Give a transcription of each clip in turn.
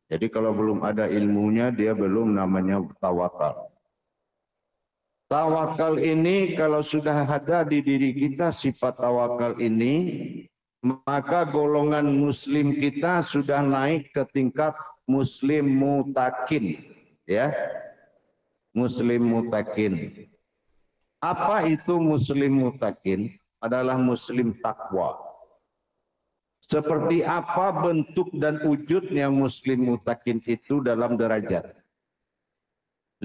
Jadi kalau belum ada ilmunya, dia belum namanya tawakal. Tawakal ini kalau sudah ada di diri kita sifat tawakal ini, maka golongan muslim kita sudah naik ke tingkat muslim mutakin. Ya, muslim mutakin. Apa itu muslim mutakin? Adalah muslim takwa. Seperti apa bentuk dan wujudnya muslim mutakin itu dalam derajat.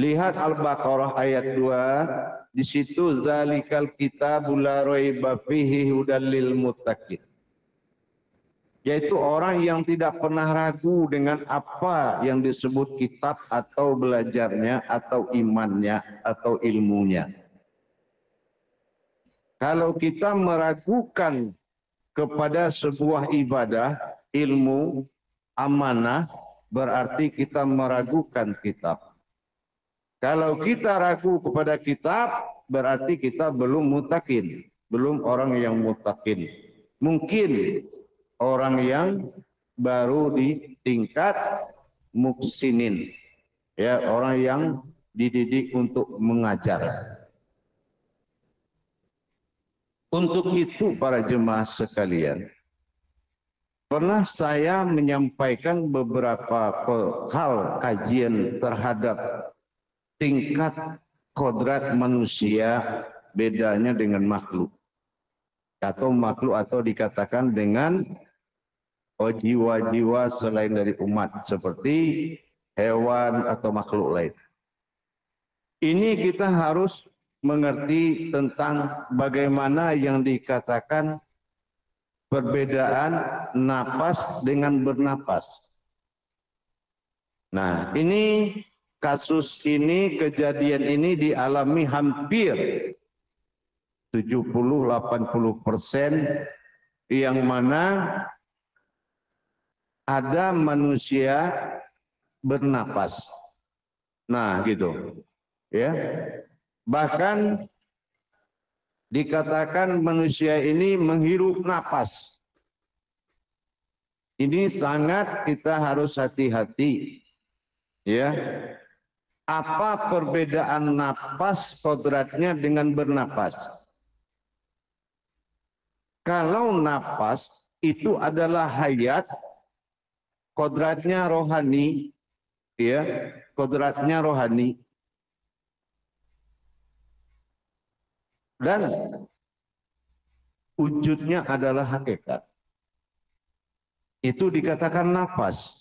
Lihat Al-Baqarah ayat 2, di situ zalikal kitabul la raiba fihi hudal lil muttaqin. Yaitu orang yang tidak pernah ragu dengan apa yang disebut kitab atau belajarnya atau imannya atau ilmunya. Kalau kita meragukan kepada sebuah ibadah, ilmu, amanah, berarti kita meragukan kitab. Kalau kita ragu kepada kitab, berarti kita belum mutakin, belum orang yang mutakin. Mungkin orang yang baru di tingkat muksinin, ya, orang yang dididik untuk mengajar. Untuk itu para jemaah sekalian, pernah saya menyampaikan beberapa hal kajian terhadap tingkat kodrat manusia bedanya dengan makhluk. Atau makhluk atau dikatakan dengan jiwa-jiwa selain dari umat seperti hewan atau makhluk lain. Ini kita harus mengerti tentang bagaimana yang dikatakan perbedaan napas dengan bernapas. Nah, ini kasus ini, kejadian ini dialami hampir 70-80%, yang mana ada manusia bernapas. Nah, gitu. Ya. Bahkan dikatakan manusia ini menghirup napas. Ini sangat kita harus hati-hati. Ya. Apa perbedaan napas kodratnya dengan bernapas? Kalau napas itu adalah hayat, kodratnya rohani, ya, kodratnya rohani. Dan wujudnya adalah hakikat. Itu dikatakan nafas.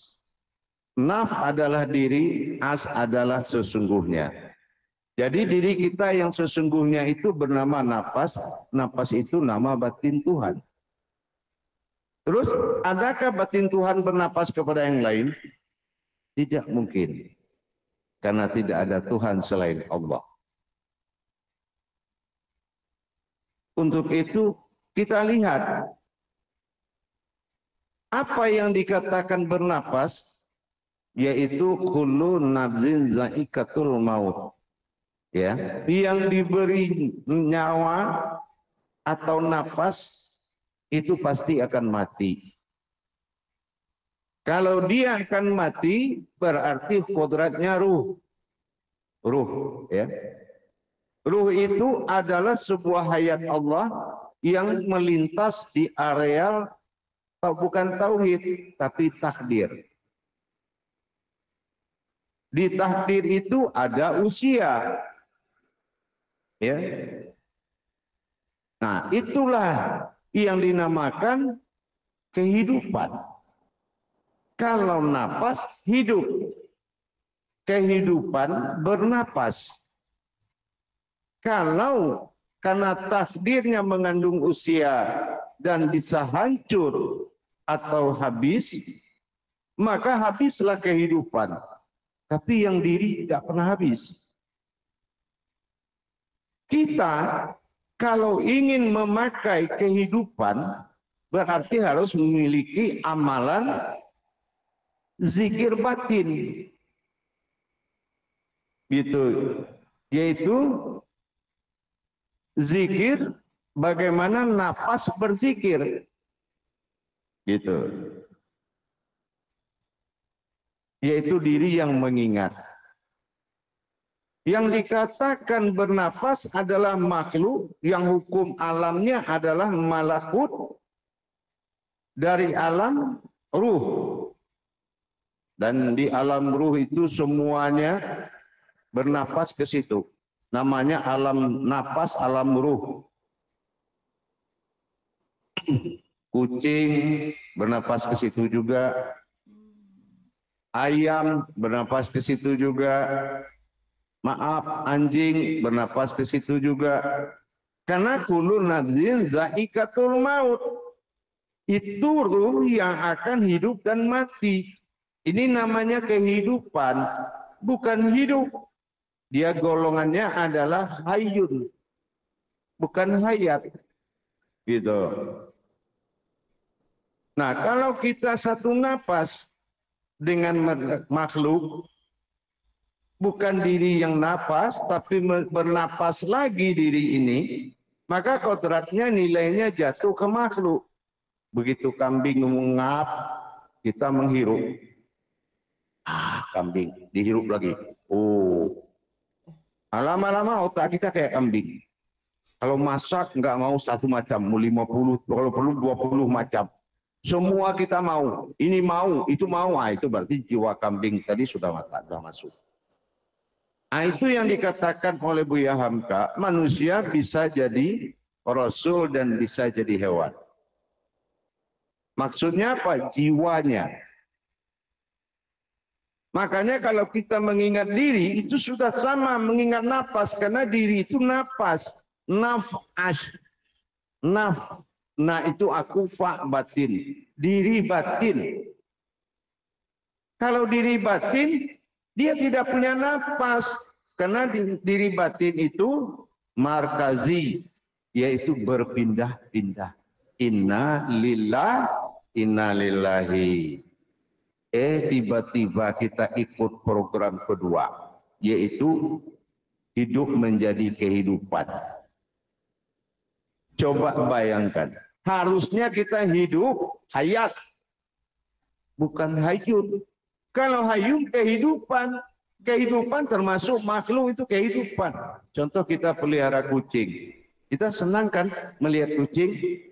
Naf adalah diri, as adalah sesungguhnya. Jadi diri kita yang sesungguhnya itu bernama nafas. Nafas itu nama batin Tuhan. Terus adakah batin Tuhan bernapas kepada yang lain? Tidak mungkin. Karena tidak ada Tuhan selain Allah. Untuk itu kita lihat apa yang dikatakan bernapas, yaitu kullu nafsin zaikatul maut. Ya, yang diberi nyawa atau napas itu pasti akan mati. Kalau dia akan mati, berarti kodratnya ruh. Ruh, ya. Ruh itu adalah sebuah hayat Allah yang melintas di areal bukan tauhid, tapi takdir. Di takdir itu ada usia. Ya. Nah, itulah yang dinamakan kehidupan. Kalau napas hidup, kehidupan bernapas. Kalau karena takdirnya mengandung usia dan bisa hancur atau habis, maka habislah kehidupan. Tapi yang diri tidak pernah habis. Kita kalau ingin memakai kehidupan, berarti harus memiliki amalan zikir batin. Gitu. Yaitu zikir bagaimana napas berzikir. Gitu. yaitu diri yang mengingat. Yang dikatakan bernapas adalah makhluk yang hukum alamnya adalah malakut dari alam ruh. Dan di alam ruh itu semuanya bernapas ke situ. Namanya alam napas, alam ruh. Kucing bernapas ke situ juga. Ayam bernapas ke situ juga. Maaf, anjing bernapas ke situ juga. Karena kullu nafsin zaikatul maut. Itu ruh yang akan hidup dan mati. Ini namanya kehidupan, bukan hidup. Dia golongannya adalah hayyun, bukan hayat. Gitu. Nah, kalau kita satu napas dengan makhluk, bukan diri yang napas, tapi bernapas lagi diri ini, maka kodratnya nilainya jatuh ke makhluk. Begitu kambing mengap, kita menghirup. Kambing, dihirup lagi. Lama-lama otak kita kayak kambing. Kalau masak nggak mau satu macam, mau 50, kalau perlu 20 macam. Semua kita mau, ini mau, itu mau. Itu berarti jiwa kambing tadi sudah masuk. Itu yang dikatakan oleh Buya Hamka, manusia bisa jadi rasul dan bisa jadi hewan. Maksudnya apa? Jiwanya. Makanya kalau kita mengingat diri, itu sudah sama mengingat napas. Karena diri itu napas. Naf'as. Nah itu aku fa batin. Diri batin. Kalau diri batin, dia tidak punya napas. Karena diri batin itu markazi. Yaitu berpindah-pindah. Inna lillah, inna lillahi. Tiba-tiba kita ikut program kedua. Yaitu hidup menjadi kehidupan. Coba bayangkan. Harusnya kita hidup hayat. Bukan hayyun. Kalau hayyun kehidupan. Kehidupan termasuk makhluk itu kehidupan. Contoh kita pelihara kucing. Kita senang kan melihat kucing.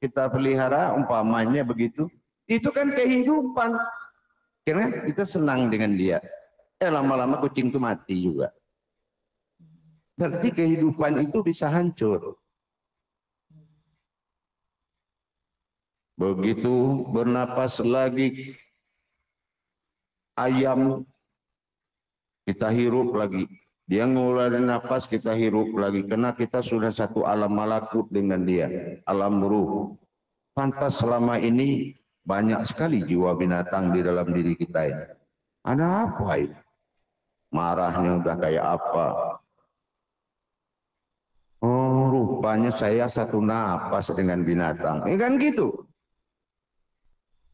Kita pelihara umpamanya begitu. Itu kan kehidupan. Karena kita senang dengan dia. Lama-lama kucing itu mati juga. Berarti kehidupan itu bisa hancur. Begitu bernapas lagi. Ayam kita hirup lagi. Dia ngeluarin napas kita hirup lagi. Karena kita sudah satu alam malakut dengan dia. Alam ruh. Pantas selama ini banyak sekali jiwa binatang di dalam diri kita ini. Ada apa ini? Marahnya udah kayak apa? Oh, rupanya saya satu napas dengan binatang. Ini kan gitu.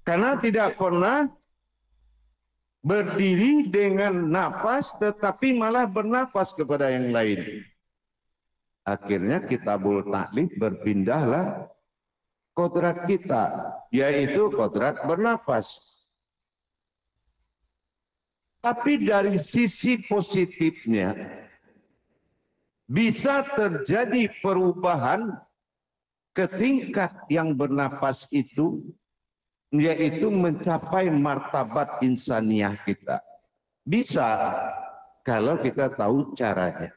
Karena tidak pernah berdiri dengan napas, tetapi malah bernapas kepada yang lain. Akhirnya kitabul taklif berpindahlah kodrat kita, yaitu kodrat bernapas. Tapi dari sisi positifnya, bisa terjadi perubahan ke tingkat yang bernapas itu, yaitu mencapai martabat insaniah kita. Bisa kalau kita tahu caranya.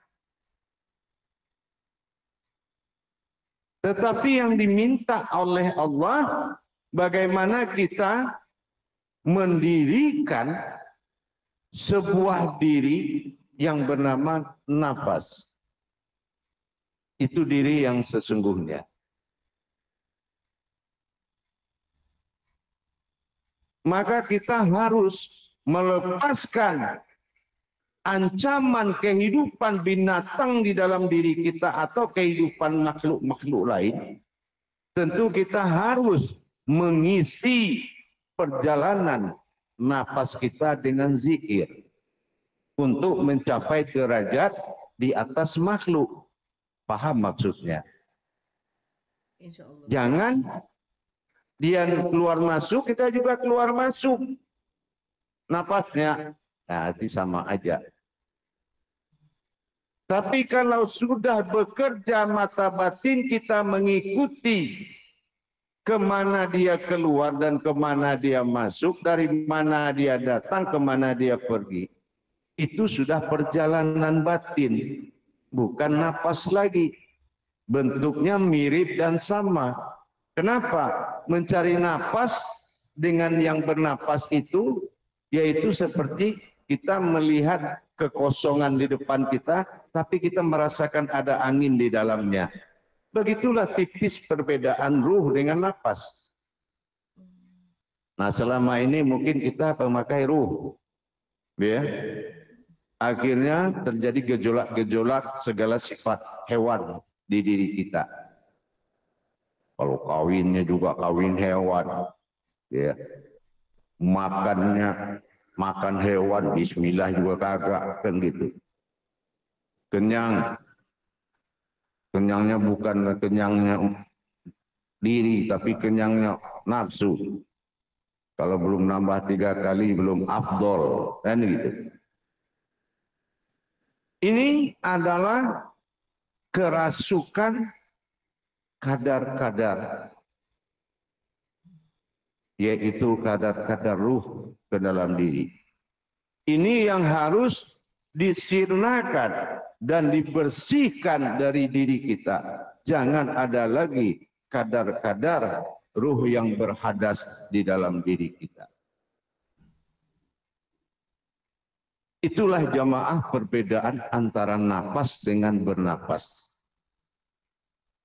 Tetapi yang diminta oleh Allah, bagaimana kita mendirikan sebuah diri yang bernama nafas. Itu diri yang sesungguhnya. Maka kita harus melepaskan ancaman kehidupan binatang di dalam diri kita atau kehidupan makhluk-makhluk lain. Tentu kita harus mengisi perjalanan napas kita dengan zikir untuk mencapai derajat di atas makhluk. Paham maksudnya? Jangan dia keluar masuk, kita juga keluar masuk. napasnya. Nah, itu sama aja. Tapi kalau sudah bekerja mata batin kita mengikuti kemana dia keluar dan kemana dia masuk, dari mana dia datang, kemana dia pergi. Itu sudah perjalanan batin, bukan napas lagi. Bentuknya mirip dan sama. Kenapa? Mencari napas dengan yang bernapas itu, yaitu seperti kita melihat kekosongan di depan kita, tapi kita merasakan ada angin di dalamnya. Begitulah tipis perbedaan ruh dengan napas. Nah, selama ini mungkin kita pemakai ruh, ya. Akhirnya terjadi gejolak-gejolak segala sifat hewan di diri kita. Kalau kawinnya juga kawin hewan, ya. Makannya makan hewan, bismillah juga kagak, kan gitu. Kenyangnya bukan kenyangnya diri, tapi kenyangnya nafsu. Kalau belum nambah 3 kali belum afdol, kan gitu. Ini adalah kerasukan kadar-kadar, yaitu kadar-kadar ruh ke dalam diri. Ini yang harus disirnakan dan dibersihkan dari diri kita. Jangan ada lagi kadar-kadar ruh yang berhadas di dalam diri kita. Itulah jamaah perbedaan antara napas dengan bernapas.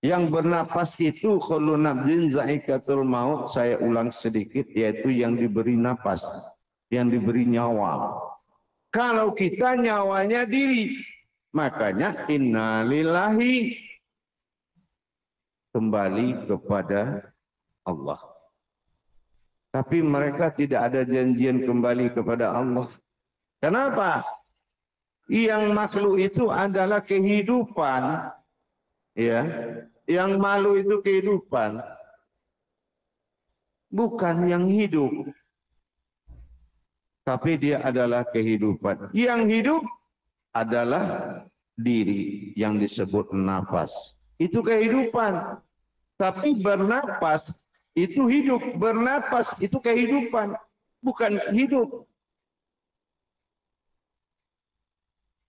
Yang bernapas itu kullu nafsin za'iqatul maut, saya ulang sedikit, yaitu yang diberi napas, yang diberi nyawa. Kalau kita nyawanya diri, makanya innalillahi, kembali kepada Allah. Tapi mereka tidak ada janjian kembali kepada Allah. Kenapa? Yang makhluk itu adalah kehidupan, ya. Yang malu itu kehidupan, bukan yang hidup. Tapi dia adalah kehidupan. Yang hidup adalah diri yang disebut nafas. Itu kehidupan. Tapi bernapas itu hidup. Bernapas itu kehidupan, bukan hidup.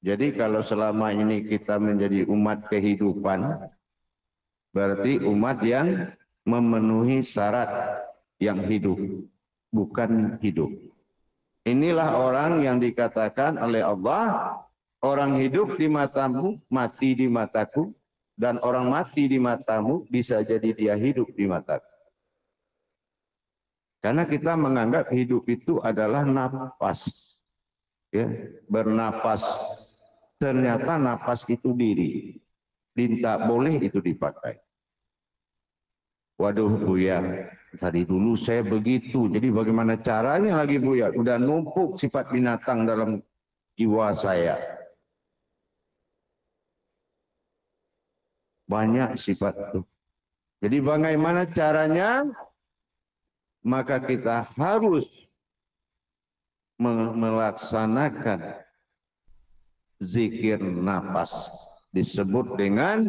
Jadi kalau selama ini kita menjadi umat kehidupan, berarti umat yang memenuhi syarat yang hidup, bukan hidup. Inilah orang yang dikatakan oleh Allah, orang hidup di matamu, mati di mataku, dan orang mati di matamu bisa jadi dia hidup di mataku. Karena kita menganggap hidup itu adalah napas, ya, bernapas. Ternyata napas itu diri, tidak boleh itu dipakai. Waduh Buya, tadi dulu saya begitu, jadi bagaimana caranya lagi Buya? Udah numpuk sifat binatang dalam jiwa saya. Banyak sifat itu. Jadi bagaimana caranya? Maka kita harus melaksanakan zikir napas, disebut dengan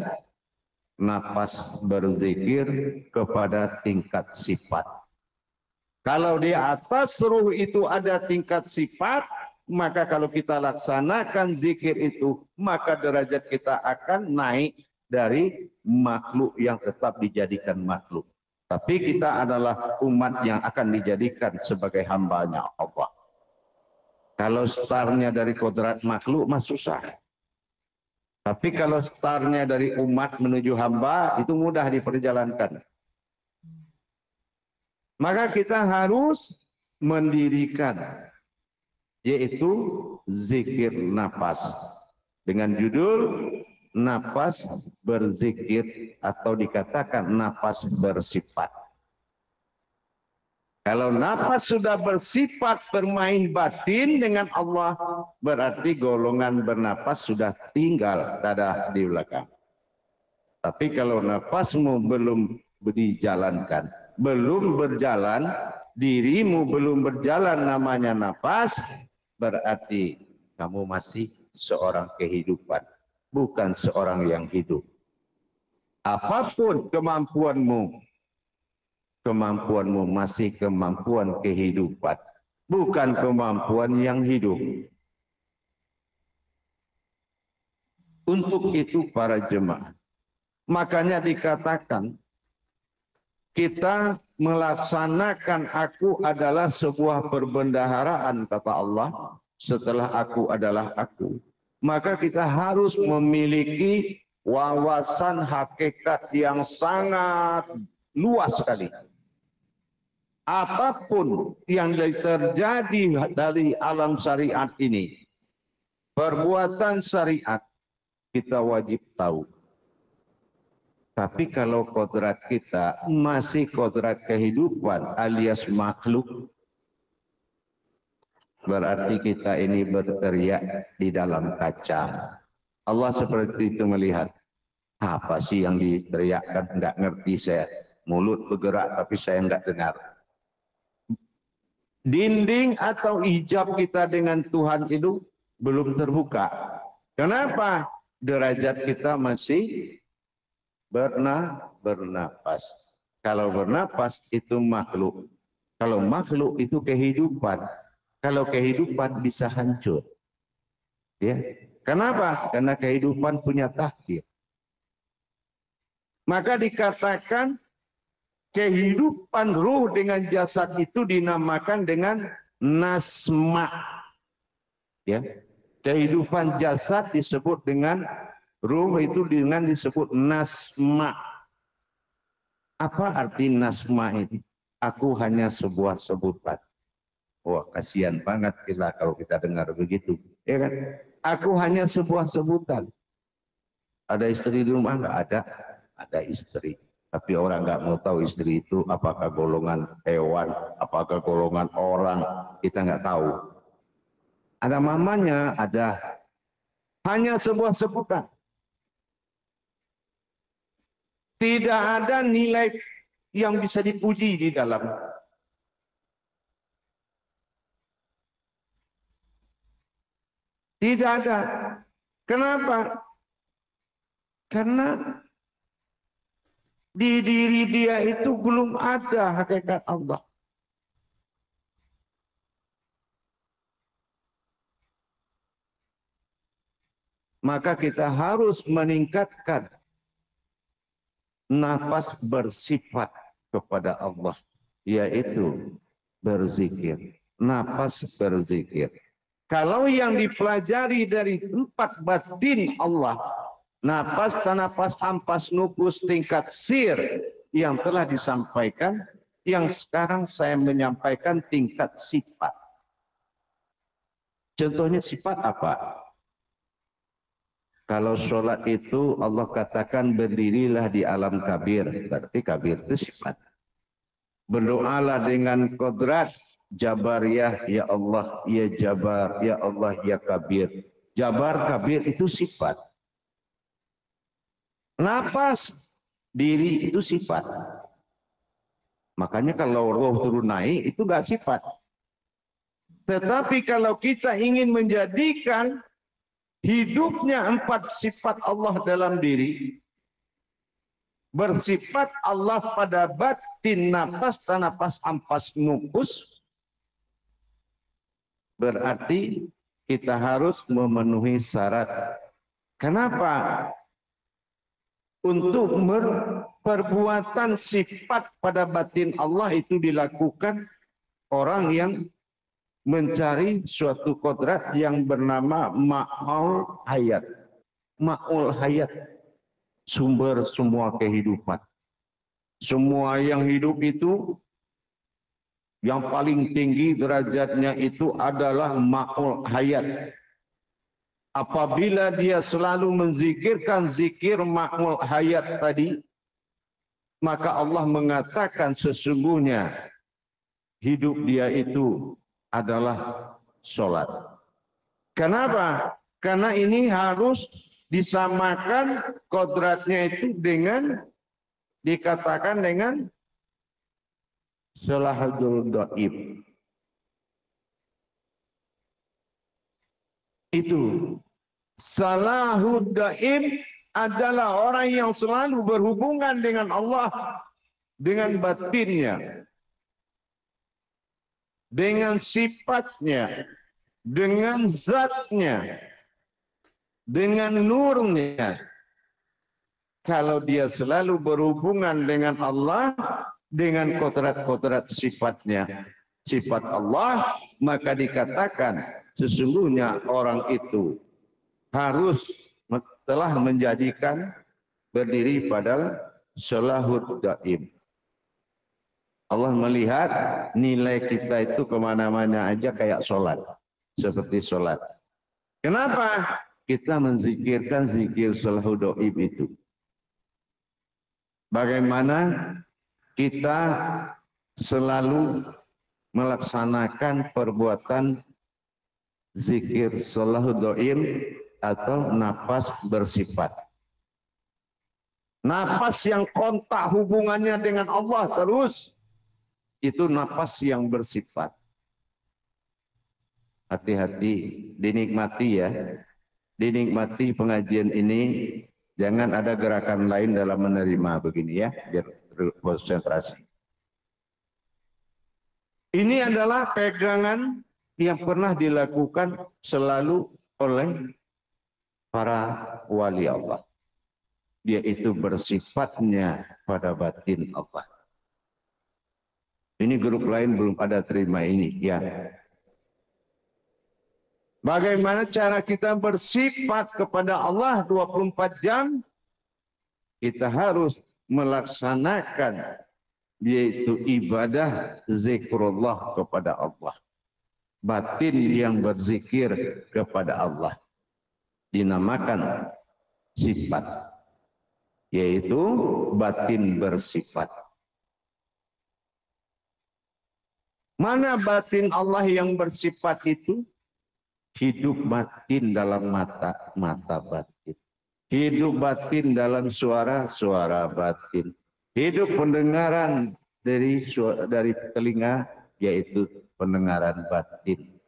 napas berzikir kepada tingkat sifat. Kalau di atas ruh itu ada tingkat sifat, maka kalau kita laksanakan zikir itu, maka derajat kita akan naik dari makhluk yang tetap dijadikan makhluk. Tapi kita adalah umat yang akan dijadikan sebagai hambanya Allah. Kalau startnya dari kodrat makhluk, mah susah. Tapi kalau startnya dari umat menuju hamba, itu mudah diperjalankan. Maka kita harus mendirikan, yaitu zikir napas. Dengan judul napas berzikir, atau dikatakan napas bersifat. Kalau napas sudah bersifat bermain batin dengan Allah, berarti golongan bernapas sudah tinggal dadah di belakang. Tapi kalau napasmu belum dijalankan, belum berjalan, dirimu belum berjalan namanya nafas, berarti kamu masih seorang kehidupan, bukan seorang yang hidup. Apapun kemampuanmu, kemampuanmu masih kemampuan kehidupan, bukan kemampuan yang hidup. Untuk itu para jemaah, makanya dikatakan kita melaksanakan aku adalah sebuah perbendaharaan, kata Allah, setelah aku adalah aku. Maka kita harus memiliki wawasan hakikat yang sangat luas sekali. Apapun yang terjadi dari alam syariat ini, perbuatan syariat, kita wajib tahu. Tapi kalau kodrat kita masih kodrat kehidupan alias makhluk, berarti kita ini berteriak di dalam kaca. Allah seperti itu melihat. Apa sih yang diteriakkan? Enggak ngerti saya. Mulut bergerak tapi saya enggak dengar. Dinding atau hijab kita dengan Tuhan itu belum terbuka. Kenapa? Derajat kita masih bernapas. Kalau bernapas itu makhluk. Kalau makhluk itu kehidupan. Kalau kehidupan bisa hancur. Ya. Kenapa? Karena kehidupan punya takdir. Maka dikatakan kehidupan ruh dengan jasad itu dinamakan dengan nasma. Ya. Kehidupan jasad disebut dengan ruh itu dengan disebut nasma. Apa arti nasma ini? Aku hanya sebuah sebutan. Wah, kasihan banget kita kalau kita dengar begitu. Ya kan? Aku hanya sebuah sebutan. Ada istri di rumah? Enggak ada. Ada istri. Tapi orang nggak mau tahu istri itu apakah golongan hewan, apakah golongan orang. Kita nggak tahu. Ada mamanya, ada. Hanya sebuah sebutan. Tidak ada nilai yang bisa dipuji di dalam. Tidak ada. Kenapa? Karena di diri dia itu belum ada hakikat Allah. Maka kita harus meningkatkan nafas bersifat kepada Allah, yaitu berzikir. Nafas berzikir. Kalau yang dipelajari dari 4 batin Allah, nafas, tanafas, ampas, nufus, tingkat sir yang telah disampaikan, yang sekarang saya menyampaikan tingkat sifat. Contohnya sifat apa? Kalau sholat itu Allah katakan berdirilah di alam kabir, berarti kabir itu sifat. Berdoalah dengan kodrat jabariyah, ya Allah, ya jabar, ya Allah, ya kabir. Jabar, kabir itu sifat. Napas, diri itu sifat. Makanya kalau roh turun naik itu enggak sifat. Tetapi kalau kita ingin menjadikan hidupnya 4 sifat Allah dalam diri, bersifat Allah pada batin, nafas, tanafas, ampas, nufus, berarti kita harus memenuhi syarat. Kenapa? Untuk perbuatan sifat pada batin Allah itu dilakukan orang yang mencari suatu kodrat yang bernama ma'ul hayat. Ma'ul hayat, sumber semua kehidupan. Semua yang hidup itu, yang paling tinggi derajatnya itu adalah ma'ul hayat. Apabila dia selalu menzikirkan zikir ma'ul hayat tadi, maka Allah mengatakan sesungguhnya hidup dia itu adalah sholat. Kenapa? Karena ini harus disamakan kodratnya itu dengan dikatakan dengan Salahul Doib. Itu Salahul Doib adalah orang yang selalu berhubungan dengan Allah, dengan batinnya, dengan sifatnya, dengan zatnya, dengan nurnya. Kalau dia selalu berhubungan dengan Allah, dengan kodrat-kodrat sifatnya, sifat Allah, maka dikatakan sesungguhnya orang itu harus telah menjadikan berdiri pada salahud daim. Allah melihat nilai kita itu kemana-mana aja kayak sholat, seperti sholat. Kenapa? Kita menzikirkan zikir salahud daim itu. Bagaimana kita selalu melaksanakan perbuatan zikir salahud daim atau nafas bersifat. Nafas yang kontak hubungannya dengan Allah terus, itu nafas yang bersifat. Hati-hati, dinikmati ya. Dinikmati pengajian ini. Jangan ada gerakan lain dalam menerima begini ya, biar konsentrasi. Ini adalah pegangan yang pernah dilakukan selalu oleh para wali Allah. Dia itu bersifatnya pada batin Allah. Ini grup lain belum ada terima ini ya. Bagaimana cara kita bersifat kepada Allah 24 jam? Kita harus melaksanakan yaitu ibadah zikrullah kepada Allah. Batin yang berzikir kepada Allah. Dinamakan sifat. Yaitu batin bersifat. Mana batin Allah yang bersifat itu? Hidup batin dalam mata batin. Hidup batin dalam suara batin. Hidup pendengaran dari telinga, yaitu pendengaran batin.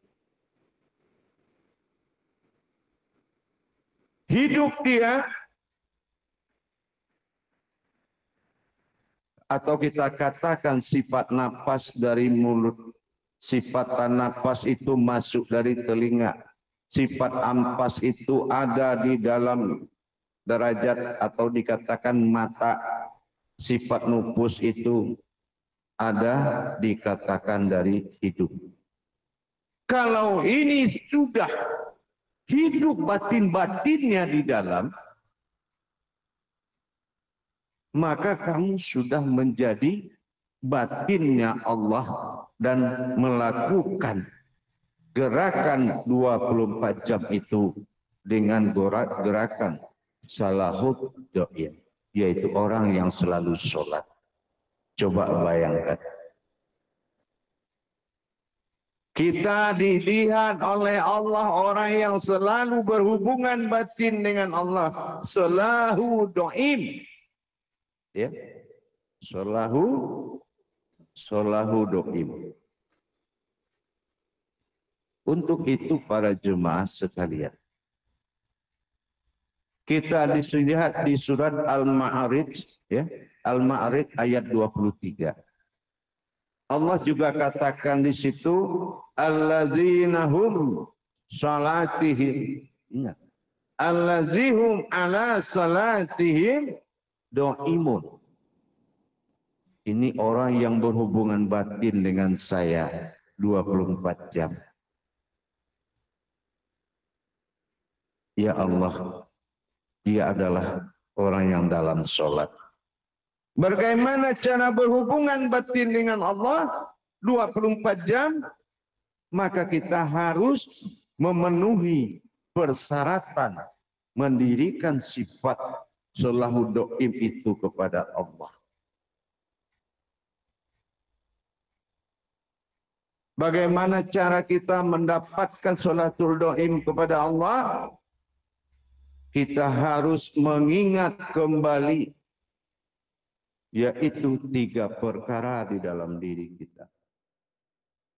Hidup dia, atau kita katakan sifat nafas dari mulut. Sifat nafas itu masuk dari telinga. Sifat ampas itu ada di dalam derajat atau dikatakan mata. Sifat nufus itu ada dikatakan dari hidup. Kalau ini sudah hidup batin-batinnya di dalam, maka kamu sudah menjadi batinnya Allah dan melakukan gerakan 24 jam itu dengan gerakan salahud daim, yaitu orang yang selalu sholat. Coba bayangkan. Kita dilihat oleh Allah orang yang selalu berhubungan batin dengan Allah. Salahud daim. Ya. Salahud daim. Untuk itu para jemaah sekalian, kita dilihat di surat Al-Ma'arij, ya, Al-Ma'arij ayat 23. Allah juga katakan di situ, allazina hum salatihim, ingat, allazihum ala salatihim do'imun. Ini orang yang berhubungan batin dengan saya 24 jam. Ya Allah, dia adalah orang yang dalam sholat. Bagaimana cara berhubungan batin dengan Allah 24 jam? Maka kita harus memenuhi persyaratan mendirikan sifat salahud daim itu kepada Allah. Bagaimana cara kita mendapatkan salatul daim kepada Allah? Kita harus mengingat kembali yaitu 3 perkara di dalam diri kita.